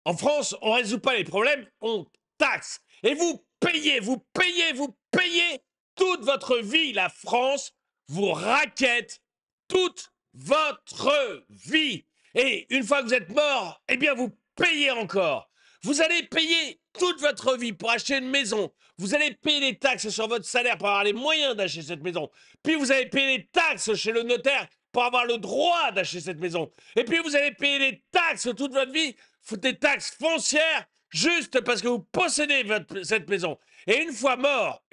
En France, on ne résout pas les problèmes, on taxe. Et vous payez, vous payez, vous payez toute votre vie. La France vous raquette toute votre vie. Et une fois que vous êtes mort, eh bien vous payez encore. Vous allez payer toute votre vie pour acheter une maison. Vous allez payer les taxes sur votre salaire pour avoir les moyens d'acheter cette maison. Puis vous allez payer les taxes chez le notaire pour avoir le droit d'acheter cette maison. Et puis vous allez payer les taxes toute votre vie, des taxes foncières, juste parce que vous possédez cette maison. Et une fois mort,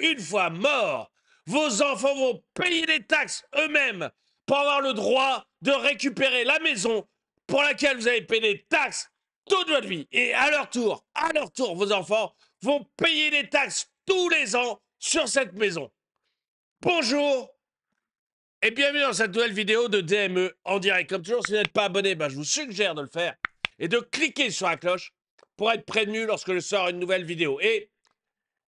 vos enfants vont payer les taxes eux-mêmes pour avoir le droit de récupérer la maison pour laquelle vous avez payé des taxes toute votre vie. Et à leur tour, vos enfants vont payer des taxes tous les ans sur cette maison. Bonjour et bienvenue dans cette nouvelle vidéo de DME en direct. Comme toujours, si vous n'êtes pas abonné, je vous suggère de le faire et de cliquer sur la cloche pour être prévenu lorsque je sors une nouvelle vidéo. Et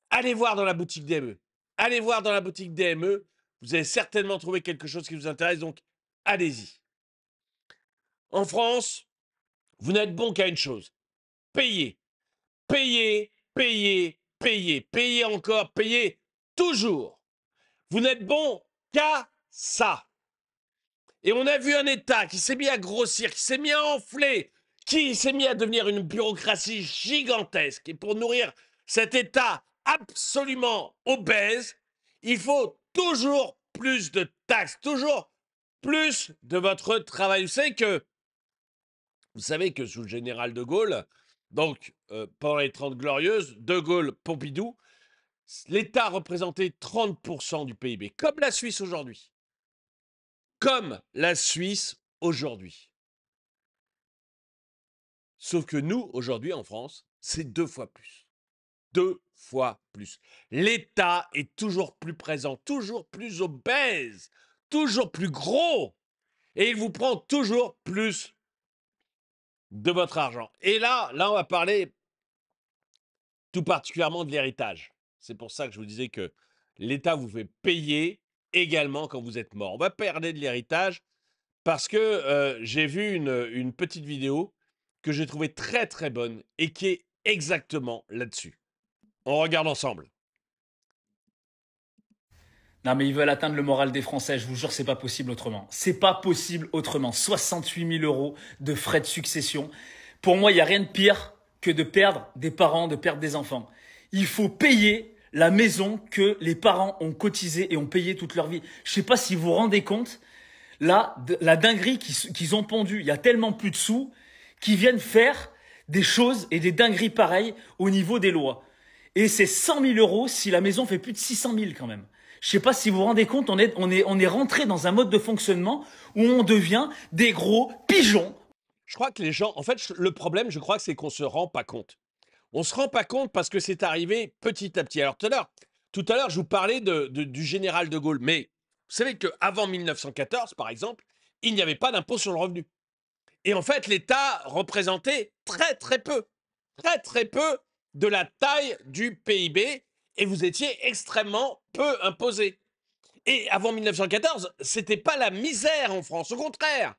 allez voir dans la boutique DME. Allez voir dans la boutique DME. Vous allez certainement trouver quelque chose qui vous intéresse, donc allez-y. En France, vous n'êtes bon qu'à une chose. Payer. Payer, payer, payer. Payer encore, payer toujours. Vous n'êtes bon qu'à ça. Et on a vu un État qui s'est mis à grossir, qui s'est mis à enfler, qui s'est mis à devenir une bureaucratie gigantesque. Et pour nourrir cet État absolument obèse, il faut toujours plus de taxes, toujours plus de votre travail. Vous savez que sous le général de Gaulle, donc pendant les 30 Glorieuses, de Gaulle, Pompidou, l'État représentait 30% du PIB, comme la Suisse aujourd'hui. Comme la Suisse aujourd'hui. Sauf que nous, aujourd'hui, en France, c'est 2 fois plus. 2 fois plus. L'État est toujours plus présent, toujours plus obèse, toujours plus gros. Et il vous prend toujours plus de votre argent. Et là, on va parler tout particulièrement de l'héritage. C'est pour ça que je vous disais que l'État vous fait payer également quand vous êtes mort. On va parler de l'héritage parce que j'ai vu une petite vidéo que j'ai trouvée très très bonne et qui est exactement là-dessus. On regarde ensemble. Non mais ils veulent atteindre le moral des Français, je vous jure c'est pas possible autrement. C'est pas possible autrement. 68 000 € de frais de succession. Pour moi, il n'y a rien de pire que de perdre des parents, de perdre des enfants. Il faut payer la maison que les parents ont cotisé et ont payé toute leur vie. Je sais pas si vous vous rendez compte, là, la dinguerie qu'ils ont pondue. Il y a tellement plus de sous qu'ils viennent faire des choses et des dingueries pareilles au niveau des lois. Et c'est 100 000 € si la maison fait plus de 600 000 quand même. Je sais pas si vous vous rendez compte, on est rentré dans un mode de fonctionnement où on devient des gros pigeons. Je crois que les gens, en fait, le problème, je crois que c'est qu'on se rend pas compte. On se rend pas compte parce que c'est arrivé petit à petit. Alors tout à l'heure, je vous parlais du général de Gaulle, mais vous savez qu'avant 1914, par exemple, il n'y avait pas d'impôt sur le revenu. Et en fait, l'État représentait très très peu de la taille du PIB et vous étiez extrêmement peu imposé. Et avant 1914, c'était pas la misère en France, au contraire.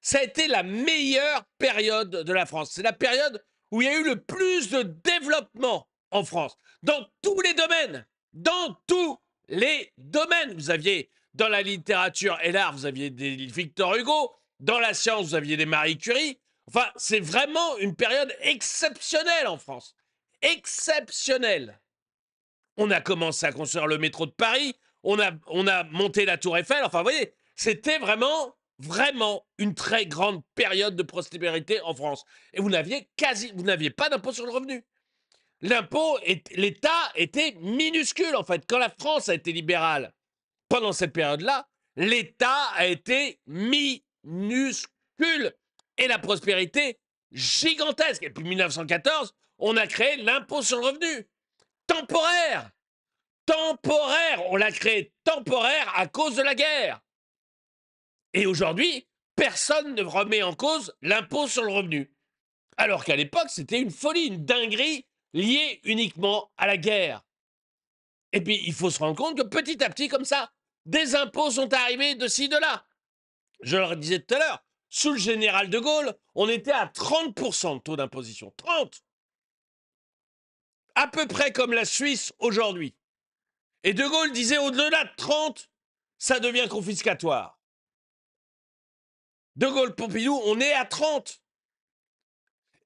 Ça a été la meilleure période de la France. C'est la période où il y a eu le plus de développement en France, dans tous les domaines. Dans tous les domaines. Vous aviez, dans la littérature et l'art, vous aviez des Victor Hugo. Dans la science, vous aviez des Marie Curie. Enfin, c'est vraiment une période exceptionnelle en France. Exceptionnelle. On a commencé à construire le métro de Paris. On a monté la Tour Eiffel. Enfin, vous voyez, c'était vraiment une très grande période de prospérité en France. Et vous n'aviez pas d'impôt sur le revenu. L'État était minuscule, en fait. Quand la France a été libérale pendant cette période-là, l'État a été minuscule. Et la prospérité gigantesque. Et puis 1914, on a créé l'impôt sur le revenu. Temporaire. On l'a créé temporaire à cause de la guerre. Et aujourd'hui, personne ne remet en cause l'impôt sur le revenu. Alors qu'à l'époque, c'était une folie, une dinguerie liée uniquement à la guerre. Et puis, il faut se rendre compte que petit à petit, comme ça, des impôts sont arrivés de ci, de là. Je le disais tout à l'heure, Sous le général de Gaulle, on était à 30% de taux d'imposition. 30! À peu près comme la Suisse aujourd'hui. Et de Gaulle disait au-delà de 30, ça devient confiscatoire. De Gaulle-Pompidou, on est à 30.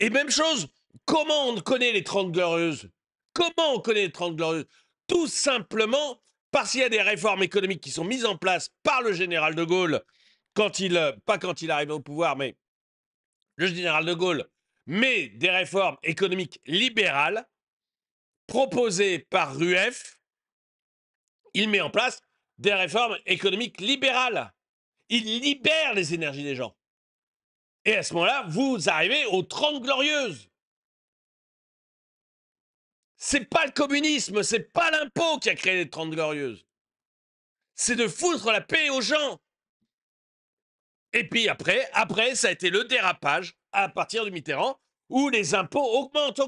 Et même chose, comment on connaît les 30 glorieuses? Comment on connaît les 30 glorieuses? Tout simplement parce qu'il y a des réformes économiques qui sont mises en place par le général de Gaulle, pas quand il arrive au pouvoir, mais le général de Gaulle met des réformes économiques libérales proposées par Rueff. Il met en place des réformes économiques libérales. Il libère les énergies des gens. Et à ce moment-là, vous arrivez aux 30 glorieuses. C'est pas le communisme, c'est pas l'impôt qui a créé les 30 glorieuses. C'est de foutre la paix aux gens. Et puis après, ça a été le dérapage à partir de Mitterrand, où les impôts augmentent.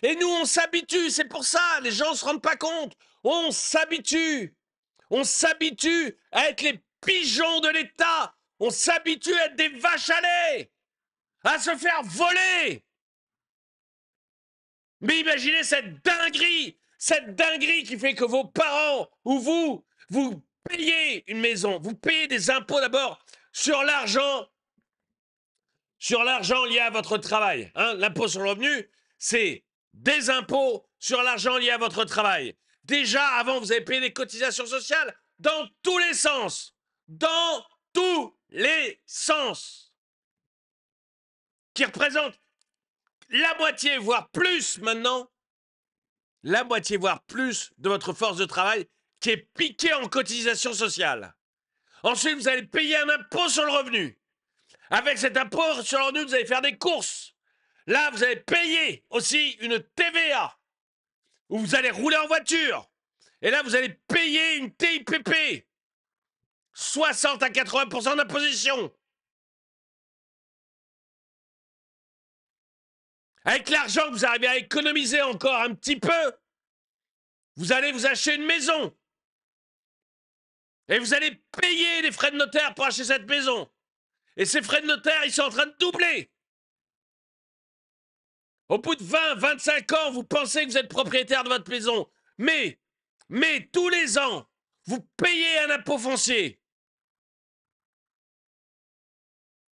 Et nous, on s'habitue, c'est pour ça, les gens ne se rendent pas compte. On s'habitue. On s'habitue à être les pigeons de l'État. On s'habitue à être des vaches à lait, à se faire voler. Mais imaginez cette dinguerie qui fait que vos parents ou vous payez une maison, vous payez des impôts d'abord sur l'argent lié à votre travail. Hein. L'impôt sur le revenu, c'est des impôts sur l'argent lié à votre travail. Déjà, avant, vous avez payé des cotisations sociales dans tous les sens. Dans tous les sens. Qui représentent la moitié, voire plus maintenant, la moitié, voire plus de votre force de travail qui est piquée en cotisation sociale. Ensuite, vous allez payer un impôt sur le revenu. Avec cet impôt sur le revenu, vous allez faire des courses. Là, vous allez payer aussi une TVA, où vous allez rouler en voiture. Et là, vous allez payer une TIPP. 60 à 80% d'imposition. Avec l'argent que vous arrivez à économiser encore un petit peu, vous allez vous acheter une maison. Et vous allez payer les frais de notaire pour acheter cette maison. Et ces frais de notaire, ils sont en train de doubler. Au bout de 20, 25 ans, vous pensez que vous êtes propriétaire de votre maison. Mais tous les ans, vous payez un impôt foncier.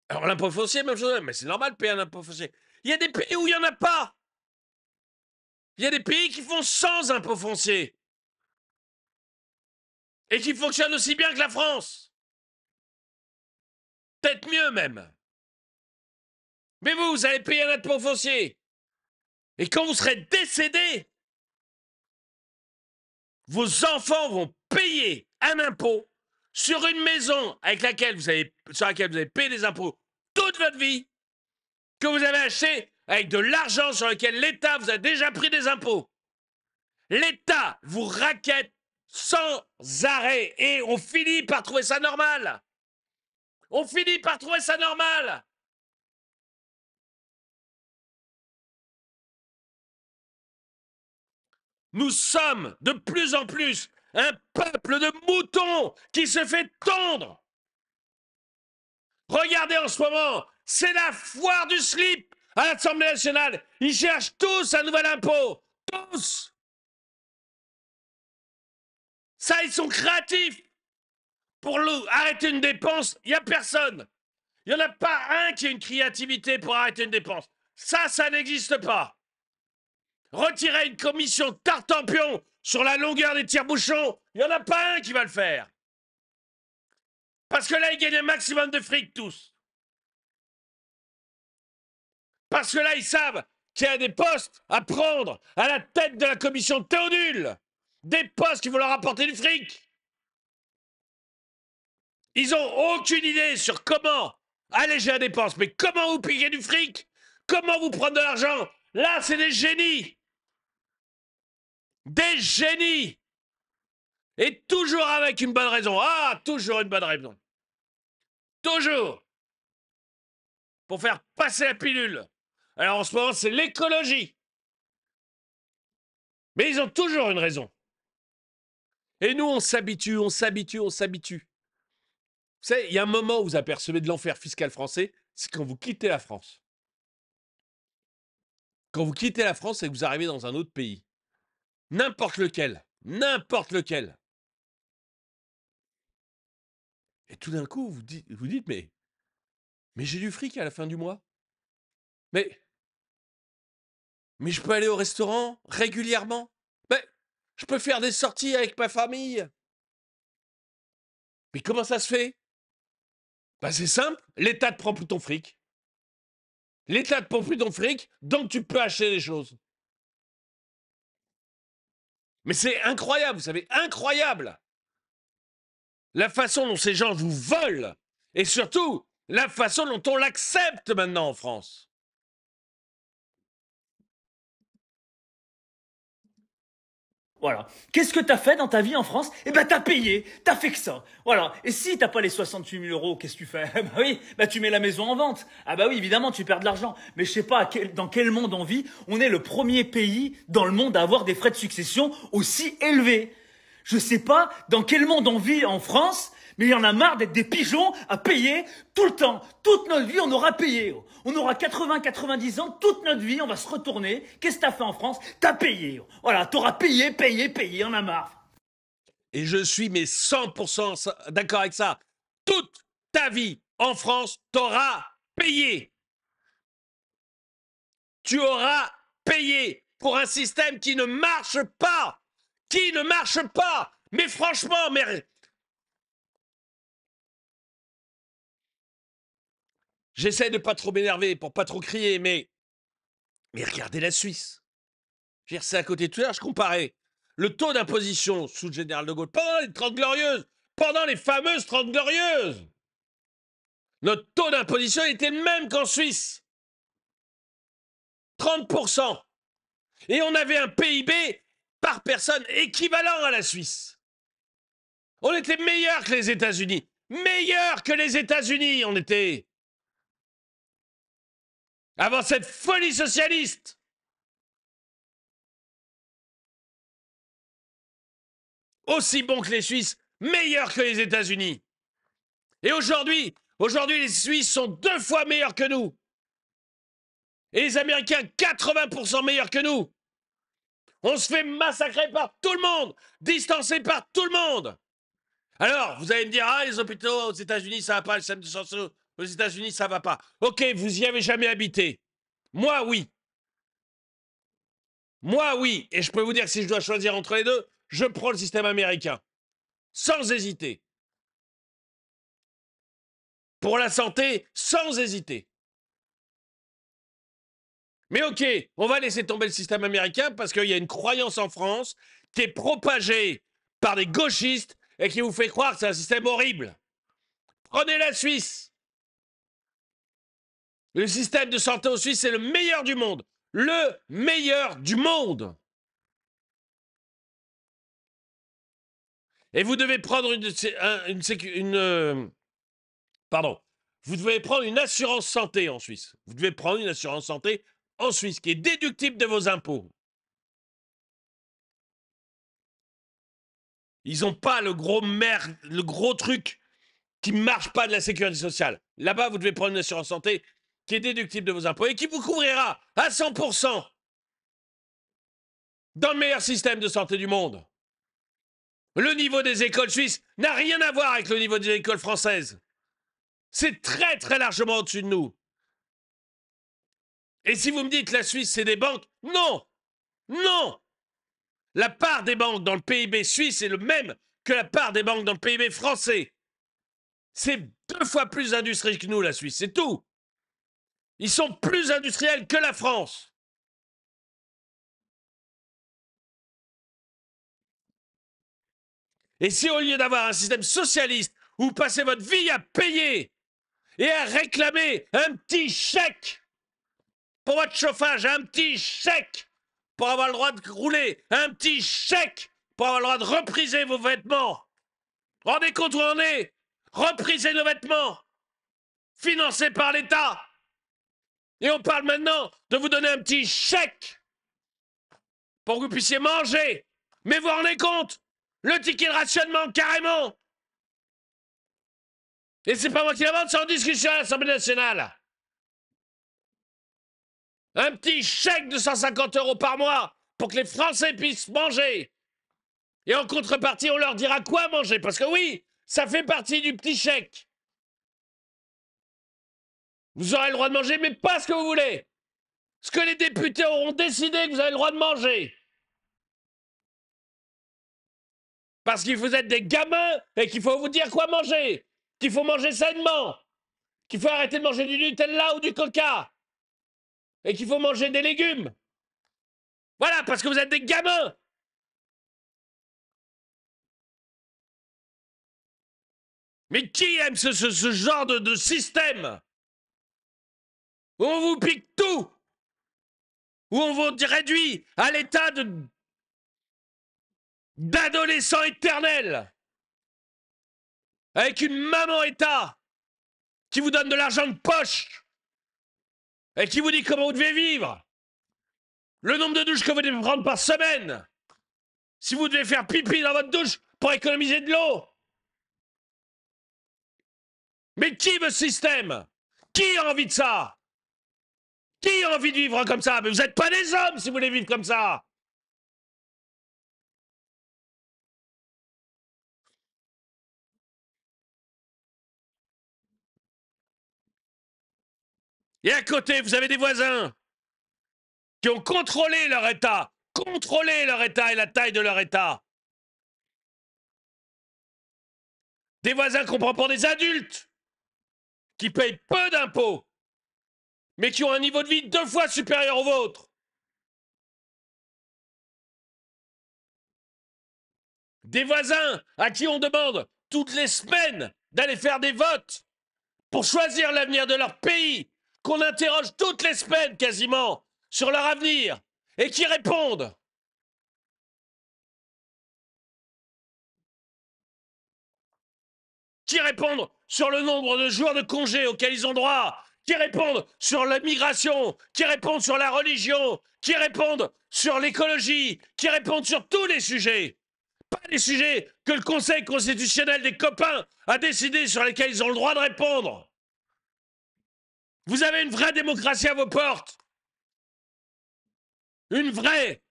Alors l'impôt foncier, même chose, mais c'est normal de payer un impôt foncier. Il y a des pays où il n'y en a pas. Il y a des pays qui font sans impôt foncier. Et qui fonctionnent aussi bien que la France. Peut-être mieux même. Mais vous allez payer un impôt foncier. Et quand vous serez décédé, vos enfants vont payer un impôt sur une maison sur laquelle vous avez payé des impôts toute votre vie, que vous avez acheté avec de l'argent sur lequel l'État vous a déjà pris des impôts. L'État vous raquette sans arrêt et on finit par trouver ça normal. On finit par trouver ça normal. Nous sommes de plus en plus un peuple de moutons qui se fait tondre. Regardez en ce moment, c'est la foire du slip à l'Assemblée nationale. Ils cherchent tous un nouvel impôt. Tous. Ça, ils sont créatifs. Pour arrêter une dépense, il n'y a personne. Il n'y en a pas un qui a une créativité pour arrêter une dépense. Ça n'existe pas. Retirer une commission Tartampion sur la longueur des tire-bouchons, il n'y en a pas un qui va le faire. Parce que là, ils gagnent un maximum de fric tous. Parce que là, ils savent qu'il y a des postes à prendre à la tête de la commission Théodule. Des postes qui vont leur apporter du fric. Ils n'ont aucune idée sur comment alléger la dépense. Mais comment vous piquer du fric? Comment vous prendre de l'argent? Là, c'est des génies. Des génies. Et toujours avec une bonne raison. Ah, toujours une bonne raison. Toujours. Pour faire passer la pilule. Alors en ce moment, c'est l'écologie. Mais ils ont toujours une raison. Et nous, on s'habitue. savez, il y a un moment où vous apercevez de l'enfer fiscal français, c'est quand vous quittez la France. Quand vous quittez la France et que vous arrivez dans un autre pays. N'importe lequel. N'importe lequel. Et tout d'un coup, vous dites mais j'ai du fric à la fin du mois. Mais je peux aller au restaurant régulièrement. Mais je peux faire des sorties avec ma famille. Mais comment ça se fait? Bah c'est simple, l'État te prend plus ton fric. L'État te prend plus ton fric, donc tu peux acheter des choses. Mais c'est incroyable, vous savez, incroyable. La façon dont ces gens vous volent. Et surtout, la façon dont on l'accepte maintenant en France. Voilà. Qu'est-ce que t'as fait dans ta vie en France? Eh ben, t'as payé. T'as fait que ça. Voilà. Et si t'as pas les 68 000 euros, qu'est-ce que tu fais? Bah oui, bah tu mets la maison en vente. Ah bah oui, évidemment, tu perds de l'argent. Mais je sais pas dans quel monde on vit. On est le premier pays dans le monde à avoir des frais de succession aussi élevés. Je sais pas dans quel monde on vit en France, mais il y en a marre d'être des pigeons à payer tout le temps. Toute notre vie, on aura payé. On aura 80, 90 ans, toute notre vie, on va se retourner. Qu'est-ce que t'as fait en France? T'as payé. Voilà, t'auras payé, payé, on a marre. Et je suis mais 100% d'accord avec ça. Toute ta vie en France, t'auras payé. Tu auras payé pour un système qui ne marche pas. Qui ne marche pas. Mais franchement, mais... J'essaie de pas trop m'énerver pour pas trop crier, mais regardez la Suisse. Je veux dire, c'est à côté de tout à l'heure, je comparais le taux d'imposition sous le général de Gaulle pendant les 30 glorieuses, pendant les fameuses 30 glorieuses. Notre taux d'imposition était le même qu'en Suisse. 30%. Et on avait un PIB par personne équivalent à la Suisse. On était meilleur que les États-Unis. Meilleur que les États-Unis, on était. Avant cette folie socialiste. Aussi bon que les Suisses, meilleur que les États-Unis. Et aujourd'hui, les Suisses sont 2 fois meilleurs que nous. Et les Américains, 80% meilleurs que nous. On se fait massacrer par tout le monde, distancer par tout le monde. Alors, vous allez me dire, ah, les hôpitaux aux États-Unis, ça va pas, le système de santé aux États-Unis, ça va pas. Ok, vous y avez jamais habité. Moi, oui. Moi, oui. Et je peux vous dire que si je dois choisir entre les deux, je prends le système américain. Sans hésiter. Pour la santé, sans hésiter. Mais ok, on va laisser tomber le système américain parce qu'il y a une croyance en France qui est propagée par des gauchistes et qui vous fait croire que c'est un système horrible. Prenez la Suisse. Le système de santé en Suisse, c'est le meilleur du monde. Le meilleur du monde. Et vous devez prendre pardon. Vous devez prendre une assurance santé en Suisse. Vous devez prendre une assurance santé en Suisse qui est déductible de vos impôts. Ils n'ont pas le gros truc qui ne marche pas de la sécurité sociale. Là-bas, vous devez prendre une assurance santé qui est déductible de vos impôts et qui vous couvrira à 100% dans le meilleur système de santé du monde. Le niveau des écoles suisses n'a rien à voir avec le niveau des écoles françaises. C'est très très largement au-dessus de nous. Et si vous me dites que la Suisse c'est des banques, non, non. La part des banques dans le PIB suisse est le même que la part des banques dans le PIB français. C'est 2 fois plus d'industrie que nous, la Suisse, c'est tout. Ils sont plus industriels que la France. Et si au lieu d'avoir un système socialiste où vous passez votre vie à payer et à réclamer un petit chèque pour votre chauffage, un petit chèque pour avoir le droit de rouler, un petit chèque pour avoir le droit de repriser vos vêtements. Rendez compte où on est. Repriser nos vêtements, financés par l'État. Et on parle maintenant de vous donner un petit chèque pour que vous puissiez manger. Mais vous vous rendez compte? Le ticket de rationnement, carrément. Et c'est pas moi qui l'invente, c'est en discussion à l'Assemblée nationale. Un petit chèque de 150 € par mois pour que les Français puissent manger. Et en contrepartie, on leur dira quoi manger. Parce que oui, ça fait partie du petit chèque. Vous aurez le droit de manger, mais pas ce que vous voulez. Ce que les députés auront décidé que vous avez le droit de manger. Parce que vous êtes des gamins et qu'il faut vous dire quoi manger. Qu'il faut manger sainement. Qu'il faut arrêter de manger du Nutella ou du Coca. Et qu'il faut manger des légumes. Voilà, parce que vous êtes des gamins. Mais qui aime ce genre de système où on vous pique tout, où on vous réduit à l'état d'adolescent éternel, avec une maman État qui vous donne de l'argent de poche et qui vous dit comment vous devez vivre, le nombre de douches que vous devez prendre par semaine, si vous devez faire pipi dans votre douche pour économiser de l'eau. Mais qui veut ce système? Qui a envie de ça? Qui a envie de vivre comme ça? Mais vous n'êtes pas des hommes si vous voulez vivre comme ça. Et à côté, vous avez des voisins qui ont contrôlé leur État et la taille de leur État. Des voisins qu'on prend pour des adultes, qui payent peu d'impôts, mais qui ont un niveau de vie 2 fois supérieur au vôtre. Des voisins à qui on demande toutes les semaines d'aller faire des votes pour choisir l'avenir de leur pays, qu'on interroge toutes les semaines quasiment sur leur avenir, et qui répondent. Qui répondent sur le nombre de jours de congés auxquels ils ont droit, qui répondent sur la migration, qui répondent sur la religion, qui répondent sur l'écologie, qui répondent sur tous les sujets. Pas les sujets que le Conseil constitutionnel des copains a décidé sur lesquels ils ont le droit de répondre. Vous avez une vraie démocratie à vos portes. Une vraie.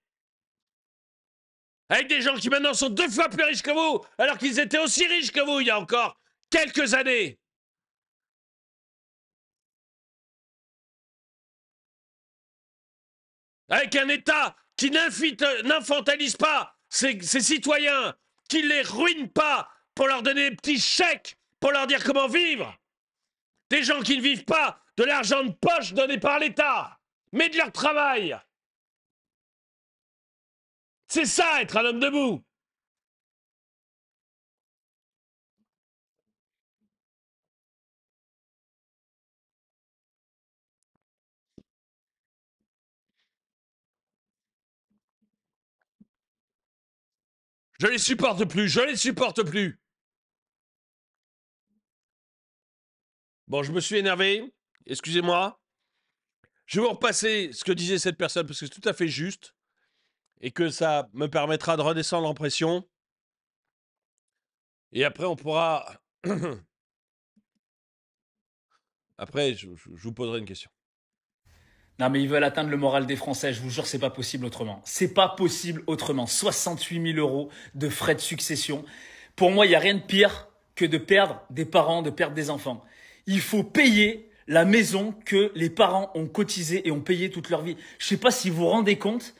Avec des gens qui maintenant sont 2 fois plus riches que vous, alors qu'ils étaient aussi riches que vous il y a encore quelques années. Avec un État qui n'infantilise pas ses citoyens, qui ne les ruine pas pour leur donner des petits chèques, pour leur dire comment vivre. Des gens qui ne vivent pas de l'argent de poche donné par l'État, mais de leur travail. C'est ça, être un homme debout. Je les supporte plus, je les supporte plus. Bon, je me suis énervé, excusez-moi. Je vais vous repasser ce que disait cette personne parce que c'est tout à fait juste et que ça me permettra de redescendre en pression. Et après, on pourra... Après, je vous poserai une question. Non mais ils veulent atteindre le moral des Français, je vous jure c'est pas possible autrement. C'est pas possible autrement. 68 000 € de frais de succession. Pour moi, il n'y a rien de pire que de perdre des parents, de perdre des enfants. Il faut payer la maison que les parents ont cotisé et ont payé toute leur vie. Je sais pas si vous vous rendez compte,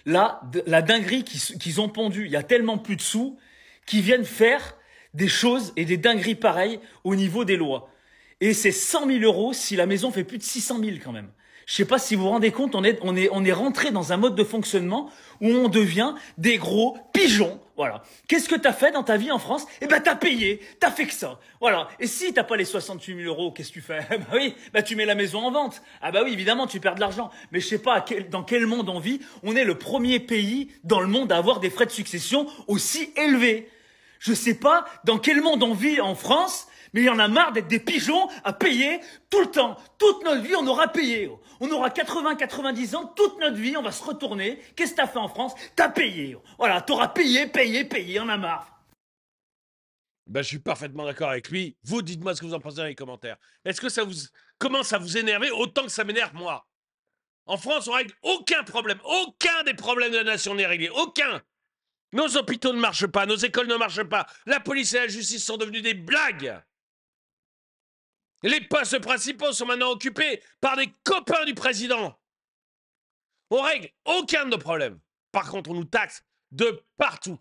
là, la dinguerie qu'ils ont pondue. Il y a tellement plus de sous qu'ils viennent faire des choses et des dingueries pareilles au niveau des lois. Et c'est 100 000 € si la maison fait plus de 600 000 quand même. Je sais pas si vous vous rendez compte, on est rentré dans un mode de fonctionnement où on devient des gros pigeons. Voilà. Qu'est-ce que t'as fait dans ta vie en France? Eh ben, t'as payé, t'as fait que ça. Voilà. Et si t'as pas les 68 000 €, qu'est-ce que tu fais? Bah oui, bah tu mets la maison en vente. Ah bah oui, évidemment, tu perds de l'argent. Mais je sais pas dans quel monde on vit. On est le premier pays dans le monde à avoir des frais de succession aussi élevés. Je sais pas dans quel monde on vit en France. Mais il y en a marre d'être des pigeons à payer tout le temps. Toute notre vie, on aura payé. On aura 80, 90 ans, toute notre vie, on va se retourner. Qu'est-ce que t'as fait en France? T'as payé. Voilà, t'auras payé, payé, payé, on a marre. Ben, je suis parfaitement d'accord avec lui. Vous, dites-moi ce que vous en pensez dans les commentaires. Est-ce que ça vous commence à vous énerver autant que ça m'énerve moi? En France, on règle aucun problème. Aucun des problèmes de la nation n'est réglé. Aucun. Nos hôpitaux ne marchent pas, nos écoles ne marchent pas. La police et la justice sont devenus des blagues. Les postes principaux sont maintenant occupés par des copains du président. On règle aucun de nos problèmes. Par contre, on nous taxe de partout.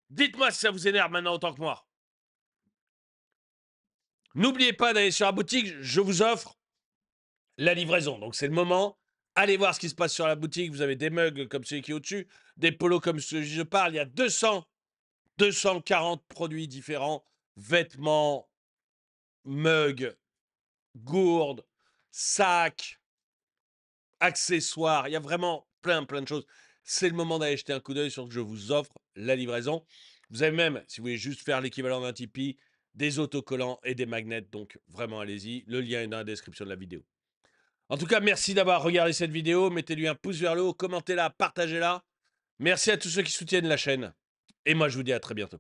Dites-moi si ça vous énerve maintenant autant que moi. N'oubliez pas d'aller sur la boutique, je vous offre la livraison. Donc c'est le moment. Allez voir ce qui se passe sur la boutique. Vous avez des mugs comme celui qui est au-dessus, des polos comme celui que je parle. Il y a 240 produits différents. Vêtements, mugs, gourdes, sacs, accessoires. Il y a vraiment plein de choses. C'est le moment d'aller jeter un coup d'œil sur ce que je vous offre, la livraison. Vous avez même, si vous voulez juste faire l'équivalent d'un Tipeee, des autocollants et des magnets. Donc vraiment, allez-y. Le lien est dans la description de la vidéo. En tout cas, merci d'avoir regardé cette vidéo. Mettez-lui un pouce vers le haut, commentez-la, partagez-la. Merci à tous ceux qui soutiennent la chaîne. Et moi, je vous dis à très bientôt.